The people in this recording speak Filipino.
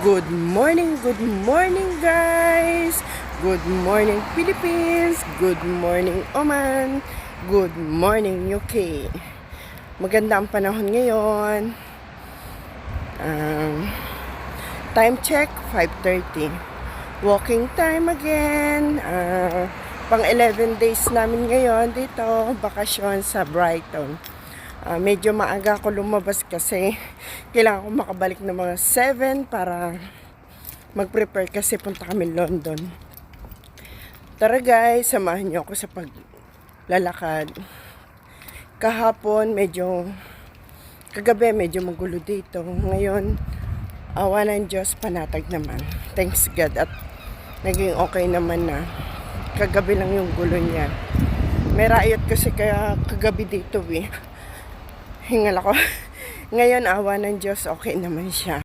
Good morning guys! Good morning Philippines! Good morning Oman! Good morning UK! Maganda ang panahon ngayon. Time check, 5:30. Walking time again. Pang 11 days namin ngayon dito, bakasyon sa Brighton. Medyo maaga ako lumabas kasi kailangan ko makabalik ng mga 7 para mag-prepare kasi punta kami London. Tara guys, samahan niyo ako sa paglalakad. Kagabi medyo magulo dito. Ngayon, awa ng Diyos, panatag naman. Thanks God at naging okay naman na. Kagabi lang yung gulo niya. May riot kasi kaya kagabi dito Hingal ako. Ngayon, awa ng Diyos, okay naman siya.